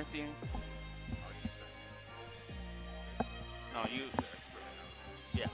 of thing. No, you. Yeah.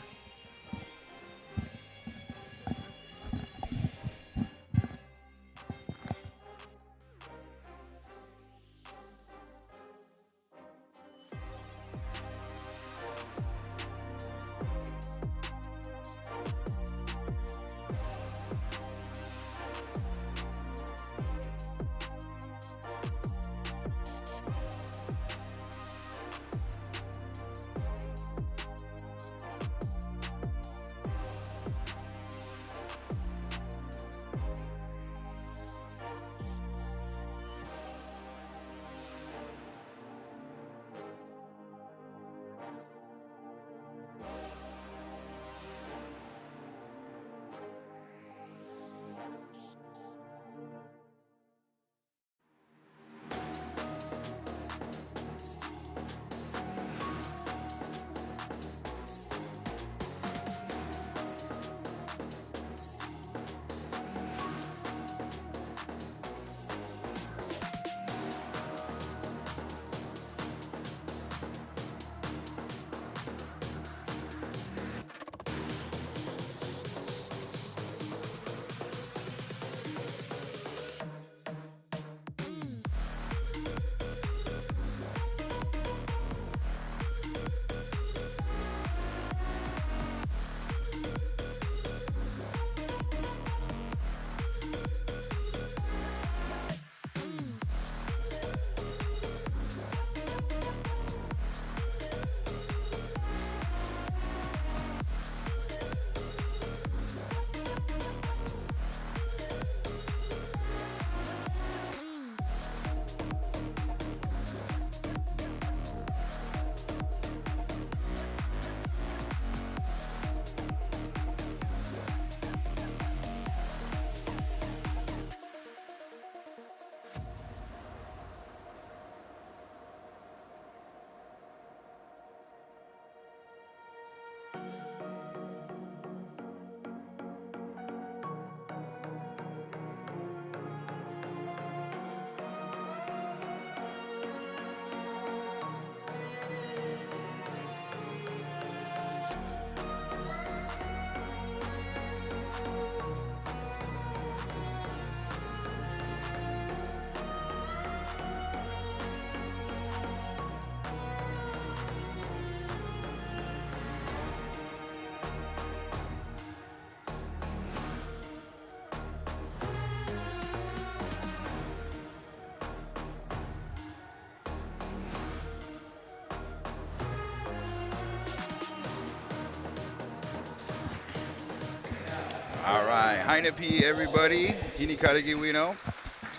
All right, Heinepe, everybody. Hinikaragiwino,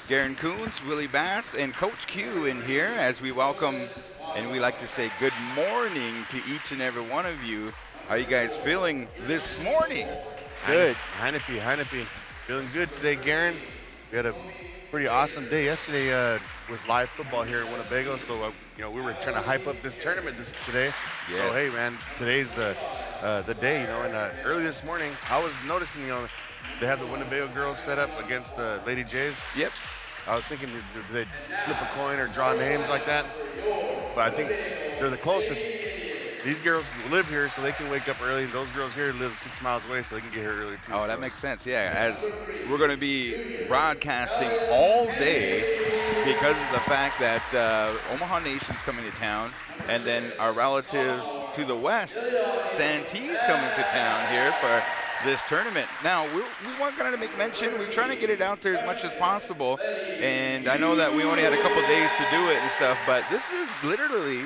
Garen Coons, Willie Bass, and Coach Q in here as we welcome, and we like to say good morning to each and every one of you. How are you guys feeling this morning? Good. Heinepe. Feeling good today, Garen. We had a pretty awesome day yesterday with live football here in Winnebago. So, we were trying to hype up this tournament today. Yes. So, hey, man, today's the day, And early this morning, I was noticing, they have the Winnebago girls set up against the Lady Jays. Yep. I was thinking they'd flip a coin or draw names like that. But I think they're the closest. These girls live here, so they can wake up early. And those girls here live 6 miles away, so they can get here early, too. Oh, that makes sense. Yeah, as we're going to be broadcasting all day because of the fact that Omaha Nation's coming to town, and then our relatives to the west, Santee's coming to town here for this tournament. Now, we weren't going to make mention. We're trying to get it out there as much as possible, and I know that we only had a couple days to do it and stuff, but this is literally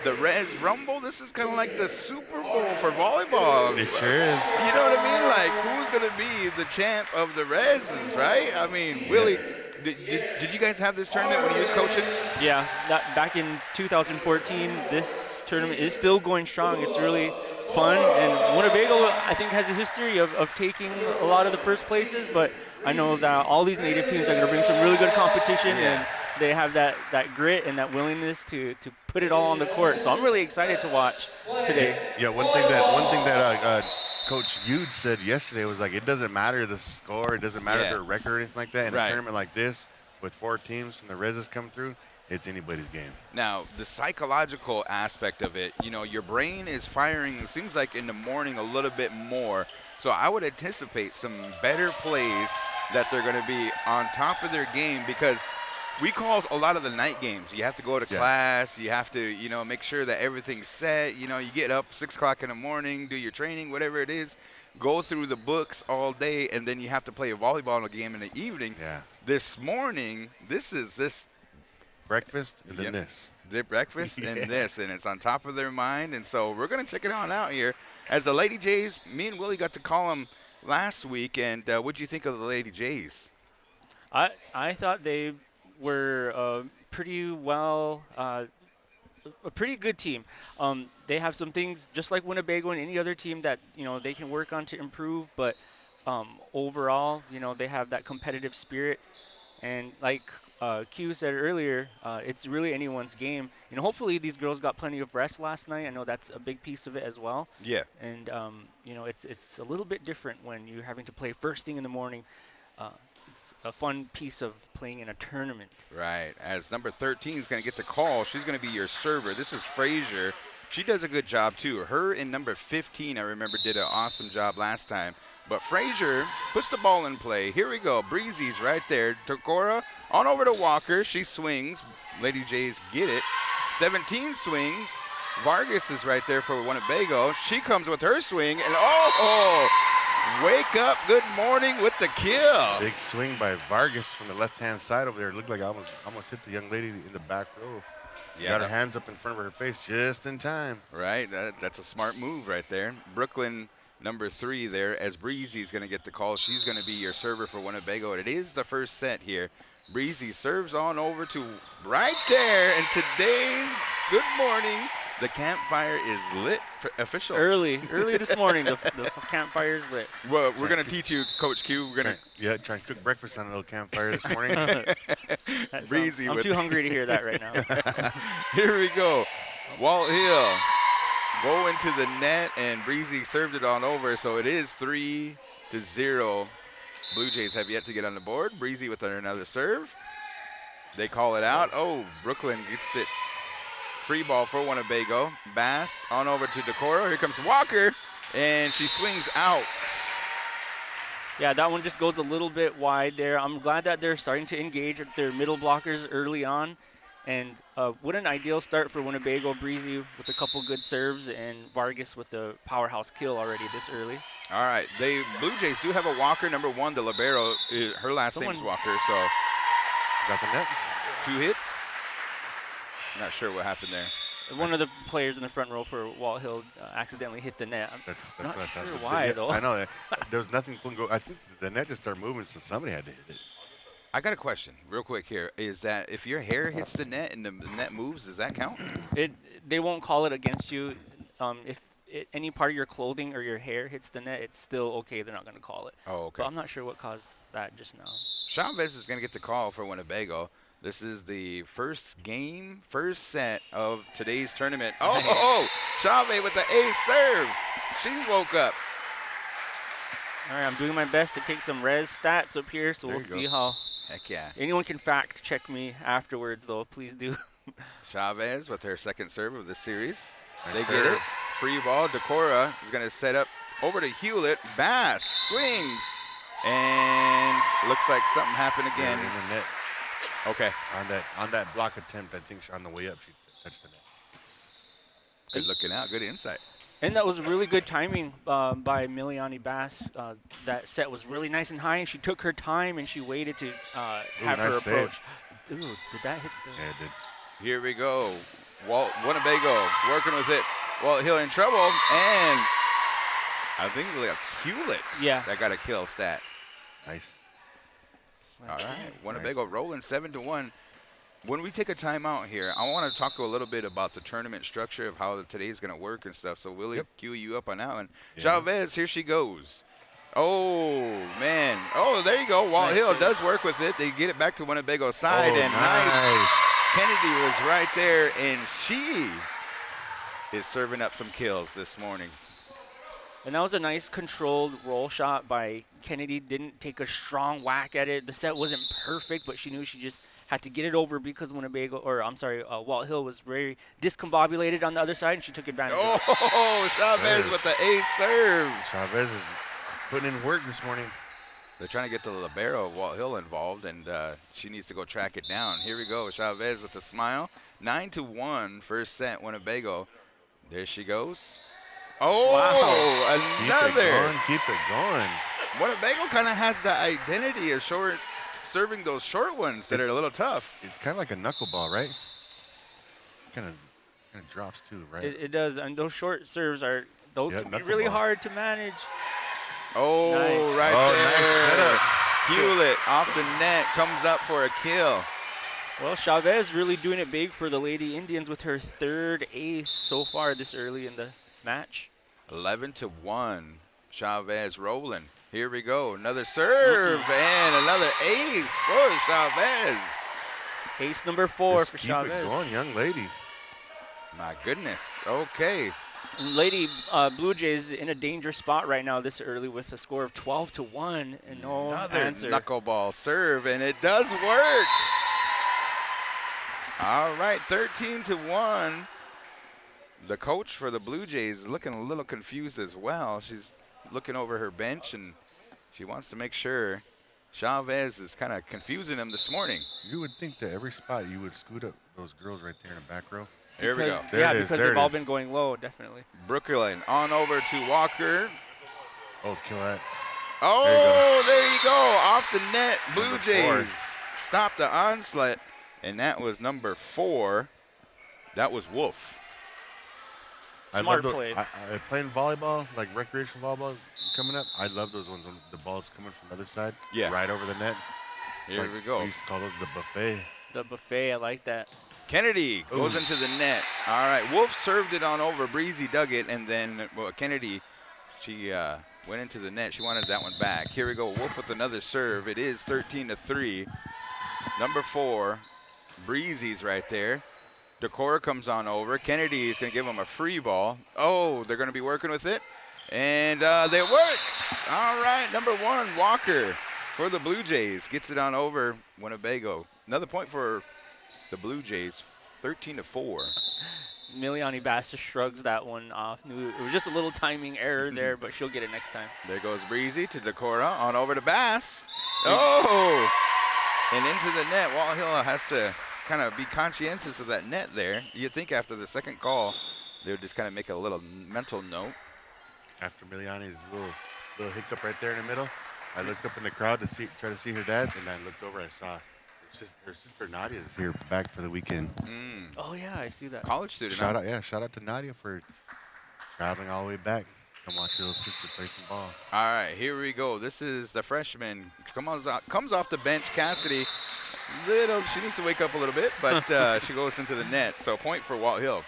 the Res Rumble. This is kind of like the Super Bowl for volleyball. It sure is. You know what I mean? Like, who's going to be the champ of the Reses, right? I mean, Willie, did you guys have this tournament when you was coaching? Yeah, back in 2014, this tournament is still going strong. It's really fun, and Winnebago, I think, has a history of taking a lot of the first places, but I know that all these native teams are going to bring some really good competition, and they have that grit and that willingness to put it all on the court. So I'm really excited to watch today. Yeah, one thing that Coach Yude said yesterday was like, it doesn't matter the score, it doesn't matter their record or anything like that. In a tournament like this, with 4 teams from the Reses coming through, it's anybody's game. Now, the psychological aspect of it, your brain is firing, it seems like in the morning a little bit more. So I would anticipate some better plays that they're going to be on top of their game, because we call a lot of the night games. You have to go to class. You have to, make sure that everything's set. You get up 6 o'clock in the morning, do your training, whatever it is, go through the books all day, and then you have to play a volleyball game in the evening. Yeah. This morning, this Breakfast and then this. The breakfast and this, and it's on top of their mind. And so we're going to check it on out here. As the Lady Jays, me and Willie got to call them last week, and what'd you think of the Lady Jays? I thought they were pretty well, a pretty good team. They have some things just like Winnebago and any other team that they can work on to improve, but overall, they have that competitive spirit, and like Q said earlier, it's really anyone's game. Hopefully these girls got plenty of rest last night. I know that's a big piece of it as well. Yeah. And it's a little bit different when you're having to play first thing in the morning. It's a fun piece of playing in a tournament. Right. As number 13 is going to get the call, she's going to be your server. This is Frazier. She does a good job, too. Her and number 15, I remember, did an awesome job last time. But Frazier puts the ball in play. Here we go. Breezy's right there. Takora on over to Walker. She swings. Lady Jays get it. 17 swings. Vargas is right there for Winnebago. She comes with her swing, and wake up, good morning with the kill. Big swing by Vargas from the left-hand side over there. It looked like I almost hit the young lady in the back row. Yeah, got her hands up in front of her face just in time. Right, that's a smart move right there. Brooklyn, number 3 there, as Breezy's going to get the call. She's going to be your server for Winnebago. It is the first set here. Breezy serves on over to right there, and today's good morning. The campfire is lit official. Early this morning, the campfire is lit. Well, we're going to teach you, Coach Q. We're going to try and cook breakfast on a little campfire this morning. Breezy. I'm too hungry to hear that right now. Here we go. Walthill go into the net, and Breezy served it on over, so it is 3-0. Blue Jays have yet to get on the board. Breezy with another serve. They call it out. Oh, Brooklyn gets it. Free ball for Winnebago. Bass on over to Decoro. Here comes Walker, and she swings out. Yeah, that one just goes a little bit wide there. I'm glad that they're starting to engage with their middle blockers early on. And what an ideal start for Winnebago. Breezy with a couple good serves, and Vargas with the powerhouse kill already this early. All right, Blue Jays do have a Walker, number 1, the libero. Her last name's Walker, so got the net. 2 hits. Not sure what happened there. One of the players in the front row for Walthill accidentally hit the net. That's not what sure why, though. I know. There was nothing going to go. I think the net just started moving, so somebody had to hit it. I got a question real quick here. Is that if your hair hits the net and the net moves, does that count? They won't call it against you. If any part of your clothing or your hair hits the net, it's still okay. They're not going to call it. Oh, okay. But I'm not sure what caused that just now. Chavez is going to get the call for Winnebago. This is the first set of today's tournament. Chavez with the ace serve. She's woke up. All right, I'm doing my best to take some res stats up here, so we'll see how. Heck yeah. Anyone can fact check me afterwards, though. Please do. Chavez with her second serve of the series. Nice They get it. Free ball. Decora is going to set up over to Hewlett. Bass swings. And looks like something happened again. In the net. Okay. On that block attempt, I think on the way up, she touched the net. Good looking out. Good insight. And that was really good timing by Miliani Bass. That set was really nice and high, and she took her time, and she waited to have her approach. Ooh, did that hit the... Yeah, it did. Here we go. Winnebago working with it. Walthill in trouble, and I think it's Hewlett that got a kill stat. Nice. All right, Winnebago rolling 7-1. When we take a timeout here, I want to talk a little bit about the tournament structure of how today's going to work and stuff. So Willie, cue you up on that one. Yeah. Chavez, here she goes. Oh, man. Oh, there you go. Walthill does work with it. They get it back to Winnebago's side. And nice. Kennedy was right there, and she is serving up some kills this morning. And that was a nice controlled roll shot by Kennedy. Didn't take a strong whack at it. The set wasn't perfect, but she knew she just had to get it over because Winnebago, or I'm sorry, Walthill was very discombobulated on the other side, and she took advantage of it. Oh, Chavez with the ace serve. Chavez is putting in work this morning. They're trying to get the libero of Walthill involved, and she needs to go track it down. Here we go, Chavez with a smile. 9-1 first set, Winnebago. There she goes. Oh, Wow. another. Keep it going. Winnebago kind of has the identity of serving those short ones that are a little tough. It's kind of like a knuckleball, right? Kind of drops too, right? It does, and those short serves can be really knuckleball. hard to manage. Oh, Nice. right Oh, there. nice setup. Hewlett off the net comes up for a kill. Well, Chavez really doing it big for the Lady Indians with her 3rd ace so far this early in the match. 11-1. Chavez rolling. Here we go. Another serve and another ace for Chavez. Ace number 4 Just for keep Chavez. it going, young lady. My goodness. Okay. Lady Blue Jays in a dangerous spot right now this early with a score of 12-1 and no Another answer. knuckleball serve, and it does work. All right, 13-1. The coach for the Blue Jays is looking a little confused as well. She's looking over her bench, and she wants to make sure Chavez is kind of confusing him this morning. You would think that every spot you would scoot up those girls right there in the back row. Here we go. Because- There yeah, it is, because there they've it all is. been going low, definitely. Brooklyn on over to Walker. Oh, kill that. Oh, there you go. Off the net. Blue Number 4. Jays stop the onslaught, and that was number 4. That was Wolf. Smart play. I playing volleyball, like recreational volleyball coming up. I love those ones when the ball's coming from the other side. Yeah. Right over the net. It's Here like, we go. We used to call those the buffet. The buffet, I like that. Kennedy goes into the net. All right, Wolf served it on over. Breezy dug it, and then Kennedy, she went into the net. She wanted that one back. Here we go. Wolf with another serve. It is 13-3. Number 4, Breezy's right there. Decora comes on over. Kennedy is going to give him a free ball. Oh, they're going to be working with it. And it works. All right, number 1, Walker for the Blue Jays. Gets it on over Winnebago. Another point for the Blue Jays, 13-4. Miliani Bass just shrugs that one off. It was just a little timing error there, but she'll get it next time. There goes Breezy to Decora, on over to Bass. Oh! And into the net. Walthill has to kind of be conscientious of that net there. You'd think after the second call, they would just kind of make a little mental note. After Miliani's little hiccup right there in the middle, I looked up in the crowd to try to see her dad, and I looked over, I saw her sister Nadia is here back for the weekend. Oh, yeah, I see that. College student. Shout out to Nadia for traveling all the way back. Come watch your little sister play some ball. All right, here we go. This is the freshman. Comes off the bench. Cassidy, she needs to wake up a little bit, but she goes into the net. So point for Walthill.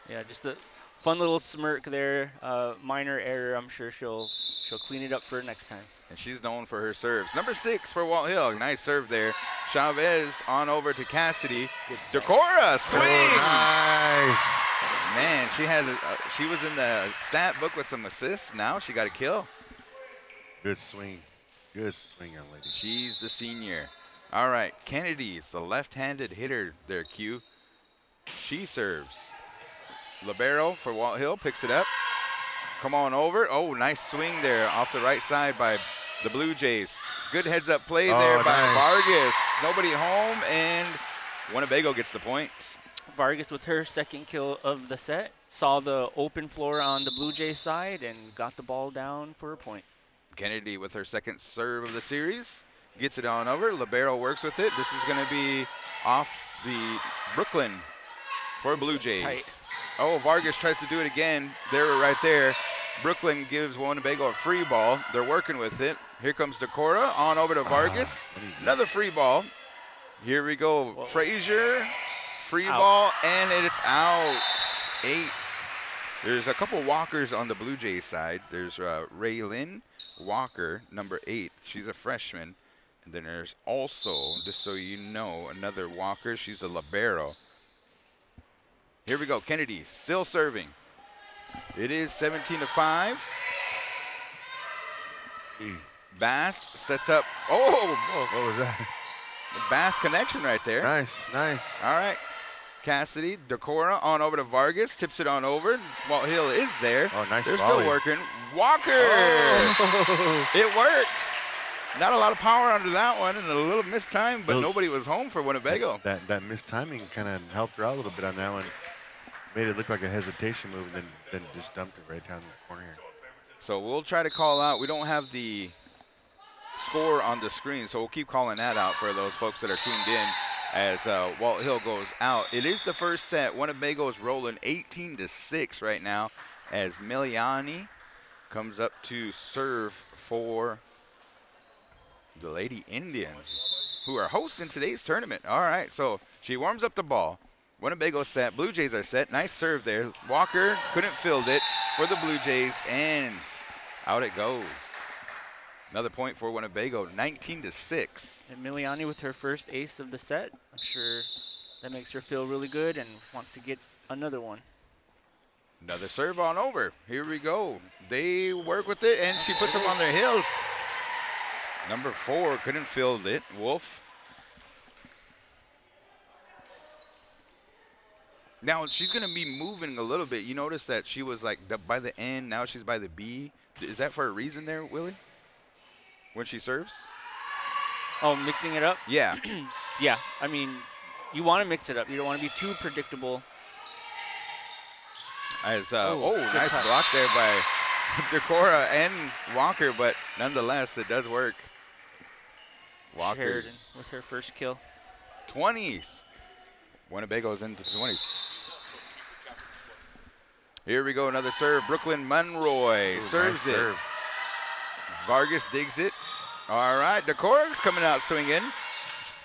Yeah, just a fun little smirk there. Minor error. I'm sure she'll clean it up for next time. And she's known for her serves. Number 6 for Walthill. Nice serve there. Chavez on over to Cassidy. Decora swing. Oh, nice. Man, she was in the stat book with some assists. Now she got a kill. Good swing. Good swing, young lady. She's the senior. All right, Kennedy's the left-handed hitter there, Q. She serves. Libero for Walthill picks it up. Come on over. Oh, nice swing there off the right side by the Blue Jays. Good heads-up play there by nice. Vargas. Nobody home, and Winnebago gets the point. Vargas with her 2nd kill of the set. Saw the open floor on the Blue Jay side and got the ball down for a point. Kennedy with her 2nd serve of the series. Gets it on over. Libero works with it. This is going to be off the Brooklyn for Blue Jays. Tight. Oh, Vargas tries to do it again. They're right there. Brooklyn gives Winnebago a free ball. They're working with it. Here comes Decora on over to Vargas. Another free ball. Here we go. Whoa. Frazier, free Out. ball, and it's out. 8. There's a couple walkers on the Blue Jays side. There's Raylyn Walker, number 8. She's a freshman. And then there's also, just so you know, another walker. She's a libero. Here we go. Kennedy still serving. It is 17-5. Bass sets up. Oh, What was that? Bass connection right there. Nice, nice. All right. Cassidy, Decora on over to Vargas, tips it on over. Walthill is there. Oh, nice They're volley. still working. Walker! Oh. It works. Not a lot of power under that one and a little missed time, but nobody was home for Winnebago. That missed timing kind of helped her out a little bit on that one. Made it look like a hesitation move, and then just dumped it right down the corner here. So we'll try to call out. We don't have the score on the screen, so we'll keep calling that out for those folks that are tuned in as Walthill goes out. It is the first set. Winnebago is rolling 18-6 right now as Miliani comes up to serve for the Lady Indians, who are hosting today's tournament. All right, so she warms up the ball. Winnebago set. Blue Jays are set. Nice serve there. Walker couldn't field it for the Blue Jays, and out it goes. Another point for Winnebago, 19-6. And Miliani with her first ace of the set. I'm sure that makes her feel really good and wants to get another one. Another serve on over. Here we go. They work with it, and she puts them on their heels. Number 4 couldn't field it. Wolf. Now she's going to be moving a little bit. You notice that she was like by the end. Now she's by the B. Is that for a reason there, Willie? When she serves? Oh, mixing it up? Yeah. Yeah, I mean, you want to mix it up. You don't want to be too predictable. As good nice touch. block there by Decora and Walker, but nonetheless, it does work. Walker, Sheridan with her first kill. 20s. Winnebago's into 20s. Here we go, another serve. Brooklyn Monroy serves nice it. serve. Vargas digs it. All right, Decora's coming out swinging.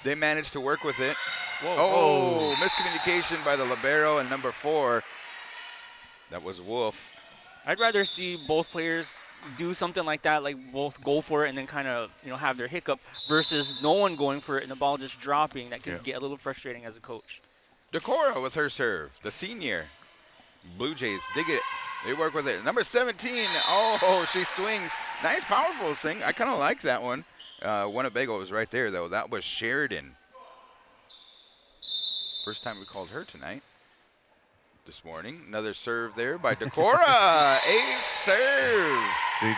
They managed to work with it. Whoa. Oh, miscommunication by the libero and number 4. That was Wolf. I'd rather see both players do something like that, like both go for it and then kind of, have their hiccup versus no one going for it and the ball just dropping. That could get a little frustrating as a coach. Decora with her serve, the senior. Blue Jays dig it. They work with it. Number 17. Oh, she swings. Nice, powerful swing. I kind of like that one. Winnebago was right there, though. That was Sheridan. First time we called her tonight. This morning. Another serve there by Decora. Ace serve. See,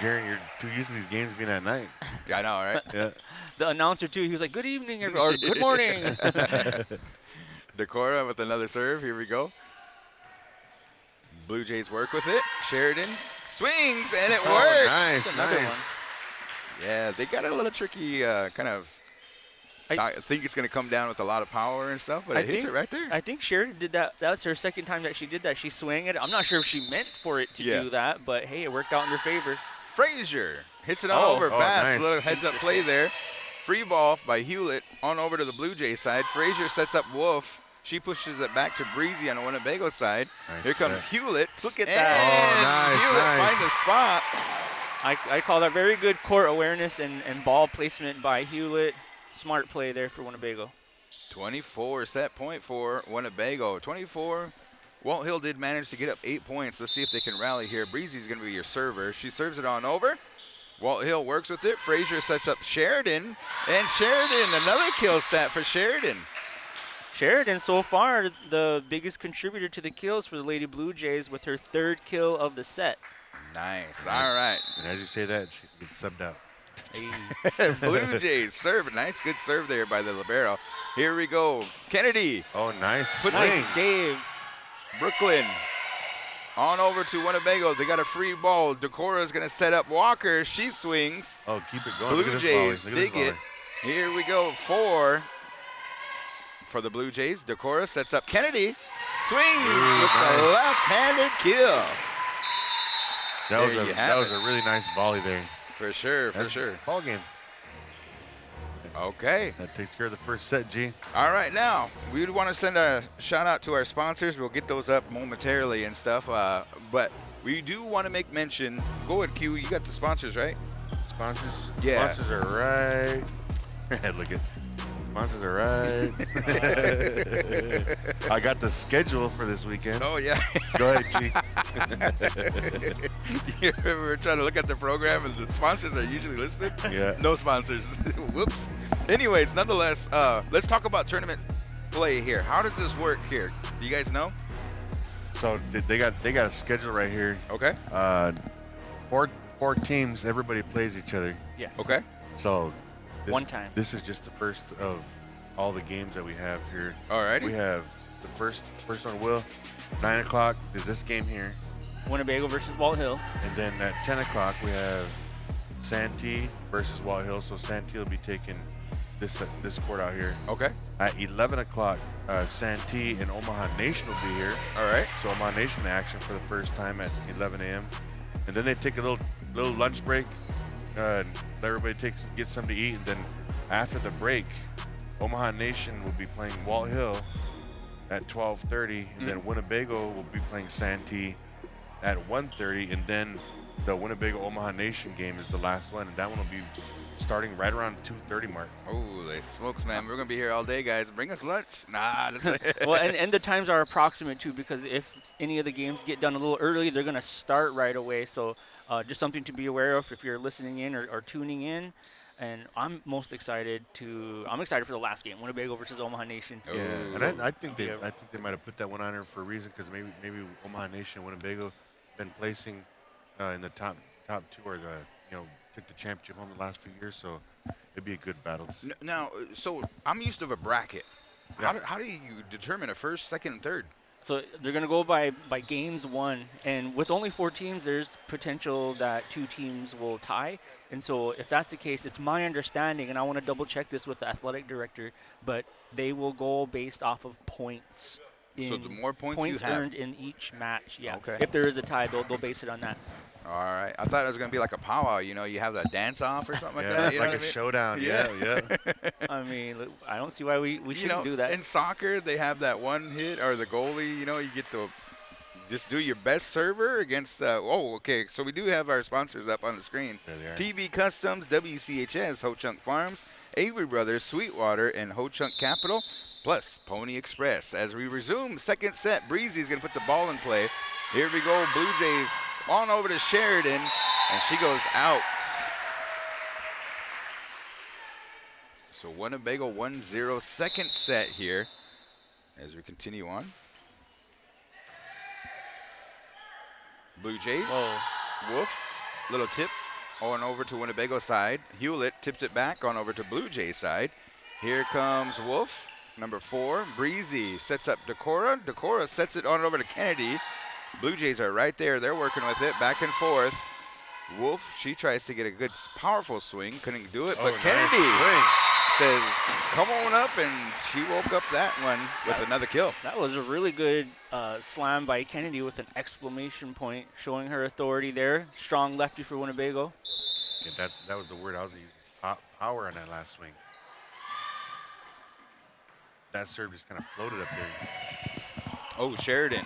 Garen, you're too used to these games being at night. I know, right? Yeah. The announcer, too, he was like, good evening, or good morning. Decora with another serve. Here we go. Blue Jays work with it. Sheridan swings, and it works. Nice, Another nice. one. Yeah, they got a little tricky kind of. I think it's going to come down with a lot of power and stuff, but it hits it right there. I think Sheridan did that. That was her second time that she did that. She swung it. I'm not sure if she meant for it to do that, but hey, it worked out in her favor. Frazier hits it on over. Bass, nice. little heads-up play there. Free ball by Hewlett on over to the Blue Jay side. Frazier sets up Wolf. She pushes it back to Breezy on the Winnebago side. Nice Here comes set. Hewlett. Look at and that. Oh, nice, Hewlett nice. finds a spot. I call that very good court awareness and ball placement by Hewlett. Smart play there for Winnebago. 24 set point for Winnebago. 24. Walthill did manage to get up 8 points. Let's see if they can rally here. Breezy's going to be your server. She serves it on over. Walthill works with it. Frazier sets up Sheridan. And Sheridan, another kill set for Sheridan. Sheridan, so far, the biggest contributor to the kills for the Lady Blue Jays with her 3rd kill of the set. Nice. All right. And as you say that, she gets subbed out. Hey. Blue Jays serve. Nice, good serve there by the libero. Here we go. Kennedy. Oh, nice. Puts swing. Nice save. Brooklyn on over to Winnebago. They got a free ball. Decora's going to set up Walker. She swings. Oh, keep it going. Look Blue at this Jays volley. Look at dig this it. volley. Here we go. 4 for the Blue Jays. Decora sets up Kennedy. Swings with the nice. left-handed kill. That was a really nice volley there. For sure, for That's sure. Ball game. Okay. That takes care of the first set, G. All right, now, we want to send a shout-out to our sponsors. We'll get those up momentarily and stuff. But we do want to make mention. Go ahead, Q. You got the sponsors, right? Sponsors? Yeah. Sponsors are right. Look at. sponsors are right. I got the schedule for this weekend. Oh, yeah. Go ahead, Chief. We're trying to look at the program, and the sponsors are usually listed. Yeah. No sponsors. Whoops. Anyways, nonetheless, let's talk about tournament play here. How does this work here? Do you guys know? So they got a schedule right here. Okay. Four teams. Everybody plays each other. Yes. Okay. So One time. This is just the first of all the games that we have here. Alrighty. We have the first one. Will 9 o'clock is this game here, Winnebago versus Walthill. and then at 10 o'clock we have Santee versus Walthill. So Santee will be taking this court out here. Okay. At 11 o'clock, Santee and Omaha Nation will be here. All right. So Omaha Nation in action for the first time at 11 a.m. And then they take a little lunch break, and everybody gets something to eat. And then after the break, Omaha Nation will be playing Walthill at 12:30, and then Winnebago will be playing Santee at 1:30, and then the Winnebago Omaha Nation game is the last one, and that one will be starting right around 2:30 mark. Holy smokes, man. We're going to be here all day, guys. Bring us lunch. Nah. Well, and the times are approximate, too, because if any of the games get done a little early, they're going to start right away. So just something to be aware of if you're listening in or tuning in. And I'm excited for the last game, Winnebago versus Omaha Nation. Yeah, Ooh. and I think they might have put that one on there for a reason, because maybe Omaha Nation and Winnebago been placing in the top two, or took the championship home the last few years, so it'd be a good battle. Now, so I'm used to a bracket. Yeah. How do you determine a first, second, and third? So they're going to go by games won. And with only 4 teams, there's potential that 2 teams will tie. And so if that's the case, it's my understanding, and I want to double check this with the athletic director, but they will go based off of points. So the more points you have. earned in each match, yeah. Okay. If there is a tie, they'll base it on that. All right. I thought it was going to be like a powwow. You have that dance-off or something like that. You know like what a I mean? showdown. Yeah. I mean, I don't see why we shouldn't do that. In soccer, they have that one hit, or the goalie, you get to just do your best server against, okay. So we do have our sponsors up on the screen. There they are. TB Customs, WCHS, Ho Chunk Farms, Avery Brothers, Sweetwater, and Ho Chunk Capital, plus Pony Express. As we resume second set, Breezy's going to put the ball in play. Here we go, Blue Jays on over to Sheridan, and she goes out. So Winnebago 1-0 second set here as we continue on. Blue Jays. Whoa. Wolf, little tip on over to Winnebago side. Hewlett tips it back on over to Blue Jay side. Here comes Wolf, number 4. Breezy sets up Decora. Decora sets it on over to Kennedy. Blue Jays are right there. They're working with it back and forth. Wolf, she tries to get a good, powerful swing. Couldn't do it, but Kennedy says, come on up, and she woke up that one with another kill. That was a really good slam by Kennedy with an exclamation point, showing her authority there. Strong lefty for Winnebago. Yeah, that was the word I was using. Power on that last swing. That serve just kind of floated up there. Oh, Sheridan.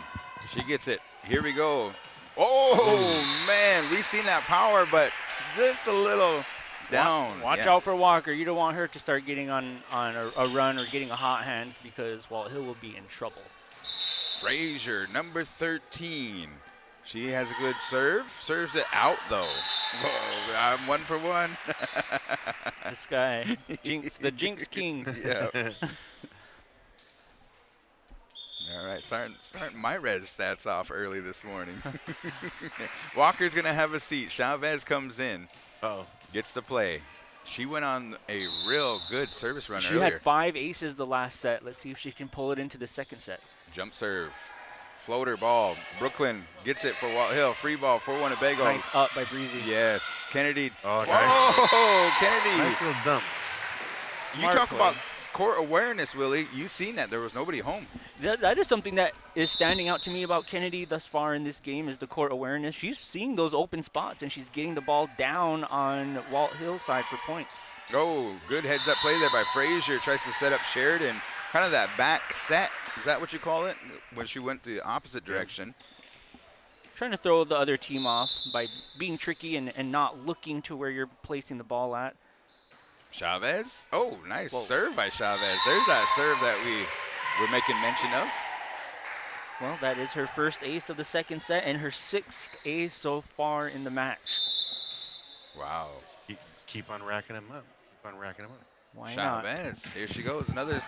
She gets it. Here we go. Oh, man. We've seen that power, but just a little down. Watch out for Walker. You don't want her to start getting on a run or getting a hot hand, because Walthill will be in trouble. Frazier, number 13. She has a good serve. Serves it out, though. Whoa, I'm 1 for 1. This guy, the Jinx King. Yeah. All right, starting my red stats off early this morning. Walker's going to have a seat. Chavez comes in. Uh-oh. Gets to play. She went on a real good service run She earlier. had 5 aces the last set. Let's see if she can pull it into the second set. Jump serve. Floater ball. Brooklyn gets it for Walthill. Free ball for Winnebago. Nice up by Breezy. Yes. Kennedy. Oh, nice. Whoa, Kennedy. Nice little dump. You talk about court awareness, Willie. You've seen that. There was nobody home. That is something that is standing out to me about Kennedy thus far in this game, is the court awareness. She's seeing those open spots, and she's getting the ball down on Walthill's side for points. Oh, good heads-up play there by Frazier. Tries to set up Sheridan. Kind of that back set. Is that what you call it? When she went the opposite direction. Trying to throw the other team off by being tricky and not looking to where you're placing the ball at. Chavez. Oh, nice Whoa. serve by Chavez. There's that serve that we were making mention of. Well, that is her first ace of the second set and her 6th ace so far in the match. Wow. Keep on racking them up. Keep on racking them up. Why not? Chavez. Here she goes. Another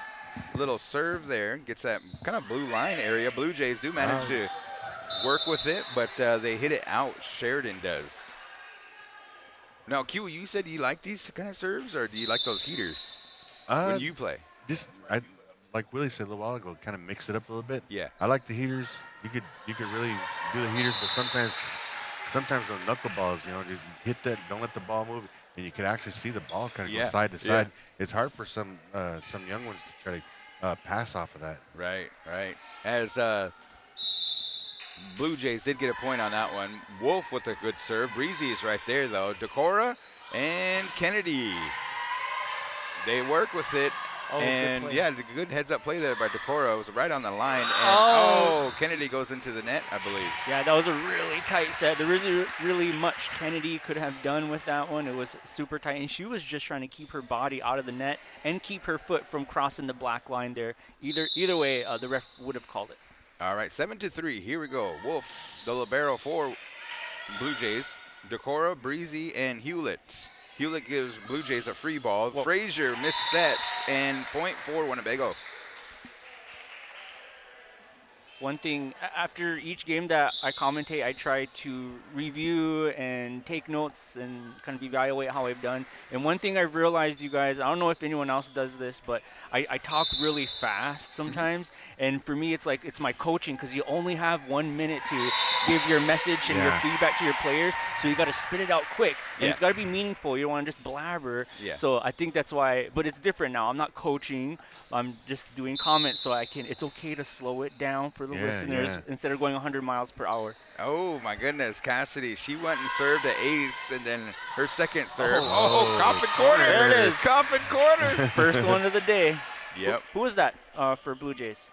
little serve there. Gets that kind of blue line area. Blue Jays do manage to work with it, but they hit it out. Sheridan does. Now, Q, you said you like these kind of serves, or do you like those heaters when you play? Like Willie said a little while ago, kind of mix it up a little bit. Yeah. I like the heaters. You could really do the heaters, but sometimes those knuckleballs, just hit that, don't let the ball move, and you can actually see the ball kind of go side to side. It's hard for some young ones to try to pass off of that. Right. As Blue Jays did get a point on that one. Wolf with a good serve. Breezy is right there, though. Decora and Kennedy. They work with it. Oh, and, good play. yeah, the good heads-up play there by Decora. It was right on the line. And, Kennedy goes into the net, I believe. Yeah, that was a really tight set. There isn't really much Kennedy could have done with that one. It was super tight, and she was just trying to keep her body out of the net and keep her foot from crossing the black line there. Either way, the ref would have called it. All right, 7-3. Here we go. Wolf, the libero for Blue Jays. Decora, Breezy, and Hewlett. Hewlett gives Blue Jays a free ball. Whoa. Frazier missed sets, and point for Winnebago. One thing, after each game that I commentate, I try to review and take notes and kind of evaluate how I've done. And one thing I've realized, you guys, I don't know if anyone else does this, but I talk really fast sometimes. And for me, it's like it's my coaching, because you only have 1 minute to give your message and your feedback to your players. So you got to spit it out quick. And it's got to be meaningful. You don't want to just blabber. Yeah. So I think that's why, but it's different now. I'm not coaching. I'm just doing comments, so it's okay to slow it down for the listeners instead of going 100 miles per hour. Oh, my goodness. Cassidy, she went and served an ace, and then her second serve. Coffin corner. There it is. Coffin corner. First one of the day. Yep. Who was that for Blue Jays?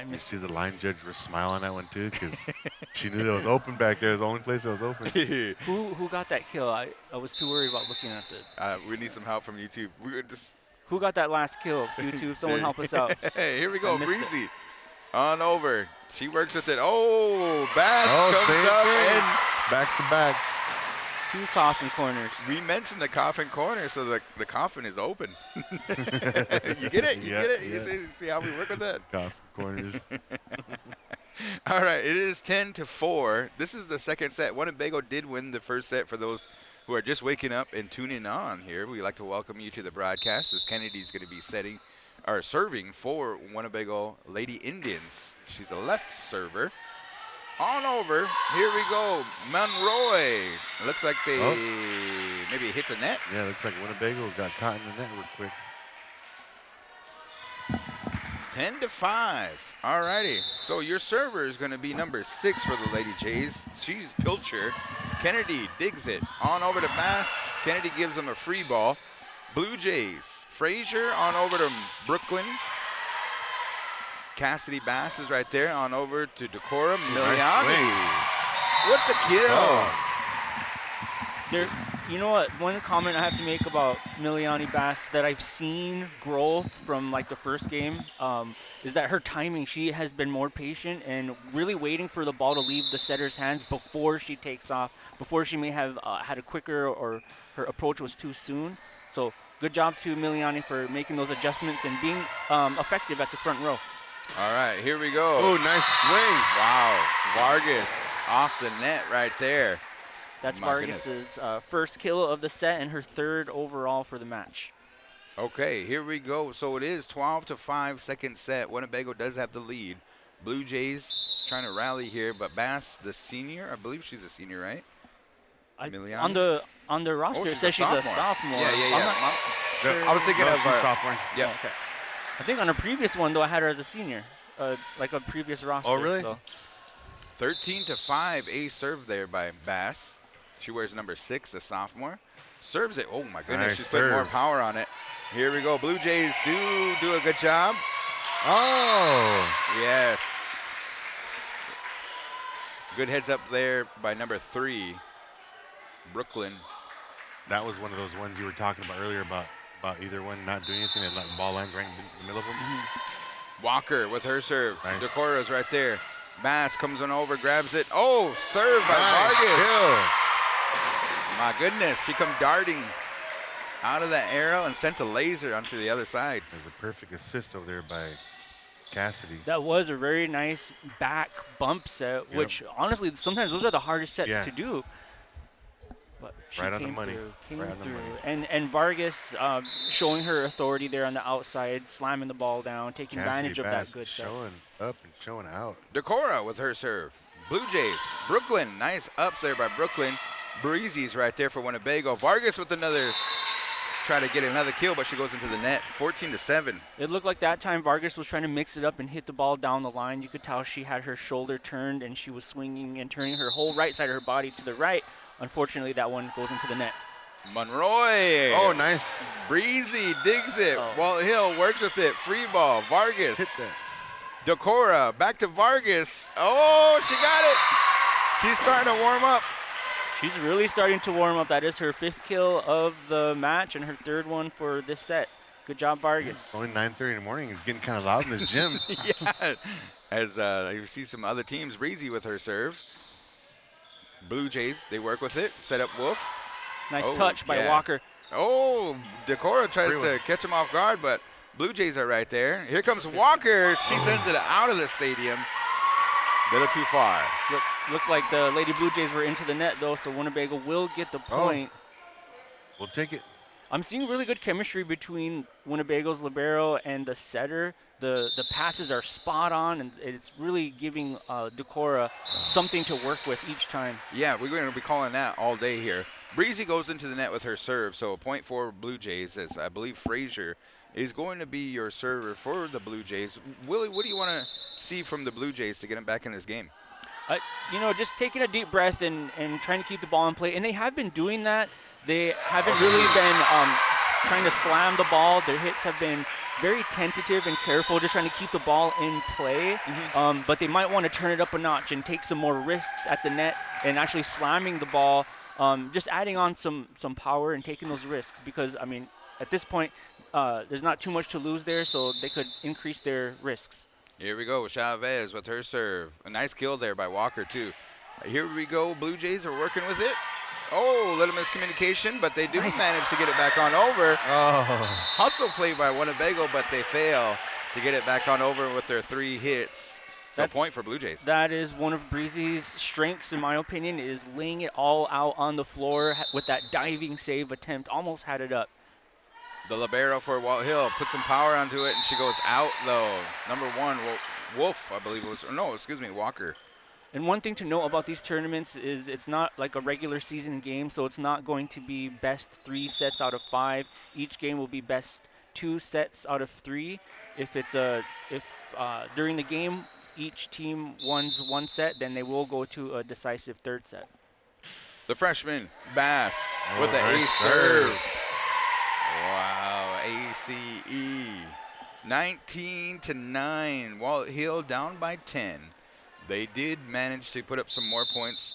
You see the line judge was smiling on that one too, because she knew that was open back there. It was the only place that was open. Who got that kill? I was too worried about looking at the. We need some help from YouTube. Who got that last kill? YouTube, someone help us out. Hey, here we go. Breezy on over. She works with it. Oh, Bass comes up and back to backs. 2 coffin corners. We mentioned the coffin corner, so the coffin is open. You get it? You get it? You see how we work with that? Coffin corners. All right, it is 10-4. This is the second set. Winnebago did win the first set. For those who are just waking up and tuning on here, we'd like to welcome you to the broadcast, as Kennedy's going to be serving for Winnebago Lady Indians. She's a left server. On over, here we go, Monroy. It looks like they maybe hit the net. Yeah, looks like Winnebago got caught in the net real quick. 10-5. All righty. So your server is going to be number 6 for the Lady Jays. She's Pilcher. Kennedy digs it. On over to Bass. Kennedy gives them a free ball. Blue Jays. Frazier on over to Brooklyn. Cassidy Bass is right there. On over to Decora. Miliani. What the kill? You know what? One comment I have to make about Miliani Bass that I've seen growth from like the first game is that her timing. She has been more patient and really waiting for the ball to leave the setter's hands before she takes off, before she may have had a quicker or her approach was too soon. So good job to Miliani for making those adjustments and being effective at the front row. All right, here we go. Oh, nice swing. Wow. Vargas off the net right there. That's Vargas's first kill of the set and her 3rd overall for the match. Okay, here we go. So it is 12-5 second set. Winnebago does have the lead. Blue Jays trying to rally here, but Bass, the senior, I believe she's a senior, right? Miliani? On the roster, it says she's a sophomore. Yeah. Sure. I was thinking of sophomore. Yeah. Oh, okay. I think on a previous one, though, I had her as a senior, like a previous roster. Oh, really? So. 13-5, a serve there by Bass. She wears number 6, a sophomore. Serves it. Oh, my goodness. Nice She's putting more power on it. Here we go. Blue Jays do a good job. Oh. Yes. Good heads up there by number 3, Brooklyn. That was one of those ones you were talking about earlier about about either one not doing anything. And the ball lands right in the middle of them. Walker with her serve. Nice. Decora's right there. Bass comes on over, grabs it. Oh, serve by Nice Vargas. kill. My goodness, she come darting out of that arrow and sent a laser onto the other side. There's a perfect assist over there by Cassidy. That was a very nice back bump set, which honestly, sometimes those are the hardest sets to do. But she Right on the came money. through, Right on the money. And Vargas showing her authority there on the outside, slamming the ball down, taking advantage of that good set. Showing up and showing out. Decora with her serve. Blue Jays, Brooklyn, nice ups there by Brooklyn. Breezy's right there for Winnebago. Vargas with another, try to get another kill, but she goes into the net, 14-7. It looked like that time Vargas was trying to mix it up and hit the ball down the line. You could tell she had her shoulder turned and she was swinging and turning her whole right side of her body to the right. Unfortunately, that one goes into the net. Monroy. Oh, nice. Breezy digs it. Oh. Walthill works with it. Free ball. Vargas. Hit that. Decora back to Vargas. Oh, she got it. She's starting to warm up. She's really starting to warm up. That is her 5th kill of the match and her 3rd one for this set. Good job, Vargas. Only 9:30 in the morning. It's getting kind of loud in this gym. Yeah. As you see some other teams, Breezy with her serve. Blue Jays, they work with it. Set up Wolf. Nice touch by Walker. Oh, Decora tries to catch him off guard, but Blue Jays are right there. Here comes Walker. She sends it out of the stadium. Little too far. Looks like the Lady Blue Jays were into the net, though, so Winnebago will get the point. We'll take it. I'm seeing really good chemistry between Winnebago's libero and the setter. The passes are spot on, and it's really giving Decora something to work with each time. Yeah, we're going to be calling that all day here. Breezy goes into the net with her serve, so a point for Blue Jays, as I believe Frazier is going to be your server for the Blue Jays. Willie, what do you want to see from the Blue Jays to get them back in this game? Just taking a deep breath and trying to keep the ball in play, and they have been doing that. They haven't really been trying to slam the ball. Their hits have been very tentative and careful, just trying to keep the ball in play. But they might want to turn it up a notch and take some more risks at the net and actually slamming the ball, just adding on some power and taking those risks. Because, I mean, at this point, there's not too much to lose there, so they could increase their risks. Here we go, Chavez with her serve. A nice kill there by Walker, too. Here we go, Blue Jays are working with it. Oh, little miscommunication, but they do manage to get it back on over. Hustle play by Winnebago, but they fail to get it back on over with their 3 hits. So point for Blue Jays. That is one of Breezy's strengths, in my opinion, is laying it all out on the floor with that diving save attempt. Almost had it up. The libero for Walthill put some power onto it, and she goes out, though. Number 1, Wolf, I believe it was. No, excuse me, Walker. And one thing to note about these tournaments is it's not like a regular season game, so it's not going to be best 3 sets out of 5. Each game will be best 2 sets out of 3. If during the game each team wins 1 set, then they will go to a decisive 3rd set. The freshman, Bass, with the ace serve. Wow, ACE. 19-9. Walthill down by 10. They did manage to put up some more points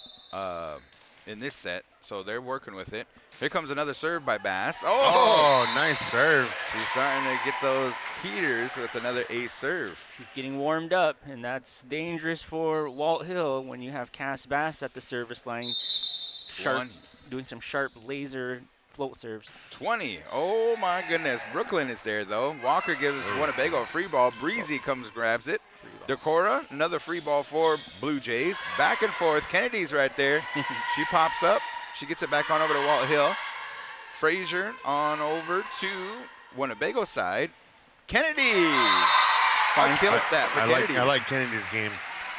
in this set, so they're working with it. Here comes another serve by Bass. Oh, nice serve. She's starting to get those heaters with another ace serve. She's getting warmed up, and that's dangerous for Walthill when you have Cass Bass at the service line, doing some sharp laser float serves. 20. Oh, my goodness. Brooklyn is there, though. Walker gives Winnebago a free ball. Breezy comes, grabs it. Decora, another free ball for Blue Jays. Back and forth. Kennedy's right there. She pops up. She gets it back on over to Walthill. Frazier on over to Winnebago side. Kennedy. Fine kill stat for Kennedy. I like Kennedy's game.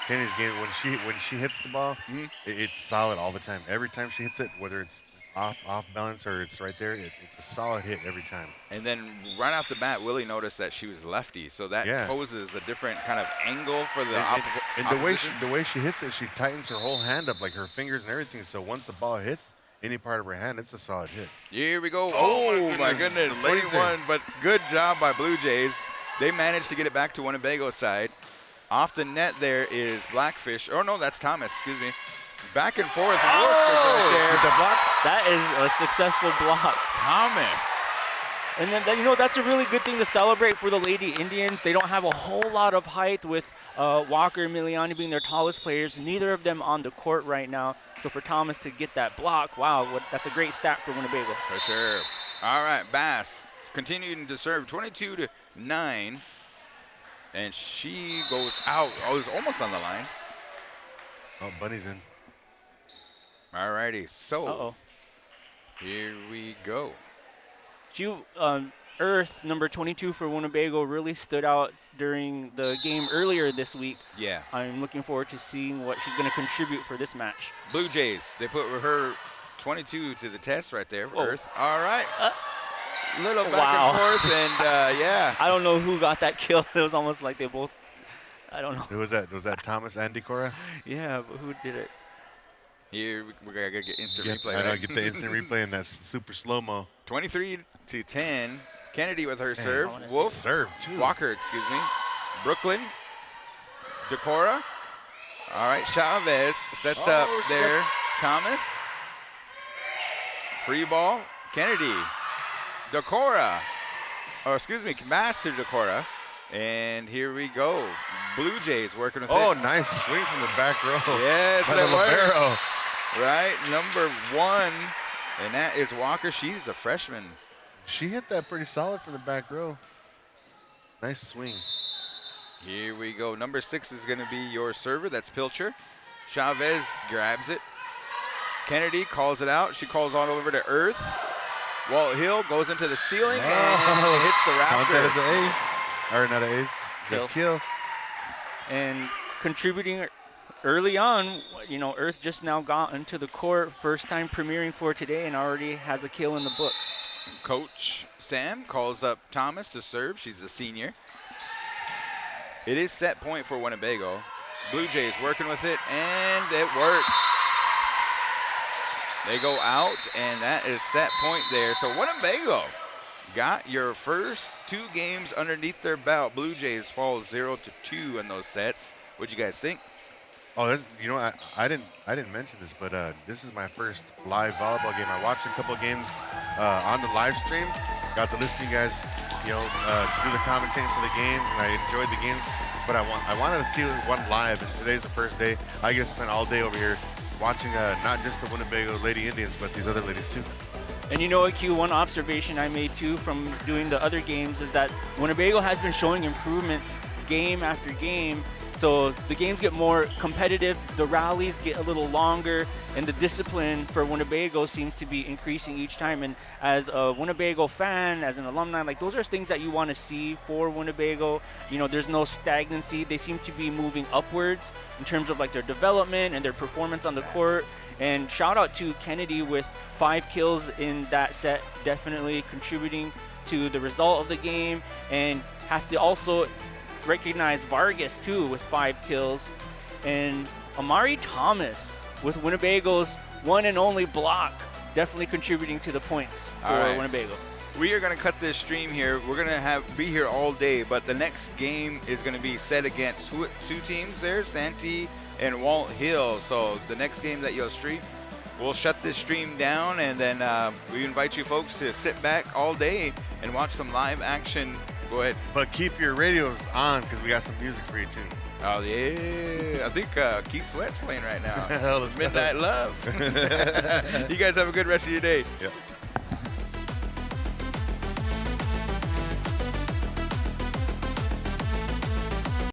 Kennedy's game, when she hits the ball, it's solid all the time. Every time she hits it, whether it's off balance or it's right there, it's a solid hit every time. And then right off the bat, Willie noticed that she was lefty, so that poses a different kind of angle for the opposite. And the way she hits it, she tightens her whole hand up, like her fingers and everything. So once the ball hits any part of her hand, it's a solid hit. Here we go. Oh my goodness. 21, but good job by Blue Jays. They managed to get it back to Winnebago's side. Off the net there is Blackfish. Oh no, that's Thomas. Excuse me. Back and forth. Right there. The block. That is a successful block. Thomas. And then, that's a really good thing to celebrate for the Lady Indians. They don't have a whole lot of height with Walker and Miliani being their tallest players. Neither of them on the court right now. So for Thomas to get that block, wow, that's a great stat for Winnebago. For sure. All right, Bass continuing to serve 22-9. And she goes out. Oh, it was almost on the line. Oh, Bunny's in. All righty, so here we go. Earth, number 22 for Winnebago, really stood out during the game earlier this week. Yeah. I'm looking forward to seeing what she's going to contribute for this match. Blue Jays, they put her 22 to the test right there for Whoa. Earth. All right. Little back and forth, and yeah. I don't know who got that kill. It was almost like they both, I don't know. Was that Thomas and Decora? Yeah, but who did it? Here, we're going to get instant replay. I know, get the instant replay, and that's super slow-mo. 23-10. Kennedy with her serve. Wolf. Serve, too. Walker, excuse me. Brooklyn. Decora. All right, Chavez sets up there. Thomas. Free ball. Kennedy. Decora. Or excuse me, Master Decora. And here we go. Blue Jays working with it. Oh, nice swing from the back row. Yes, by the libero. Right, number 1. And that is Walker. She's a freshman. She hit that pretty solid from the back row. Nice swing. Here we go. Number 6 is going to be your server. That's Pilcher. Chavez grabs it. Kennedy calls it out. She calls on over to Earth. Walthill goes into the ceiling and hits the Count rafter. that as an ace. Or not an ace. Kill. Kill. And contributing early on, Earth just now got into the court. First time premiering for today and already has a kill in the books. Coach Sam calls up Thomas to serve. She's a senior. It is set point for Winnebago. Blue Jays working with it, and it works. They go out, and that is set point there. So Winnebago got your first 2 games underneath their belt. Blue Jays fall 0-2 in those sets. What'd you guys think? Oh, I didn't mention this, but this is my first live volleyball game. I watched a couple of games on the live stream. Got to listen to you guys, do the commentating for the games, and I enjoyed the games. But I wanted to see one live, and today's the first day. I get to spend all day over here watching not just the Winnebago Lady Indians, but these other ladies too. And you know what, Q, one observation I made too from doing the other games is that Winnebago has been showing improvements game after game. So the games get more competitive, the rallies get a little longer, and the discipline for Winnebago seems to be increasing each time. And as a Winnebago fan, as an alumni, those are things that you want to see for Winnebago. There's no stagnancy. They seem to be moving upwards in terms of their development and their performance on the court. And shout out to Kennedy with 5 kills in that set, definitely contributing to the result of the game. And have to also recognize Vargas too with 5 kills, and Amari Thomas with Winnebago's one and only block, definitely contributing to the points for Winnebago. We are going to cut this stream here. We're going to be here all day, but the next game is going to be set against 2 teams there, Santee and Walthill. So the next game that you'll stream, we'll shut this stream down, and then we invite you folks to sit back all day and watch some live action. Go ahead. But keep your radios on because we got some music for you too. Oh, yeah. I think Keith Sweat's playing right now. Hell, let's go. Midnight Love. You guys have a good rest of your day. Yep.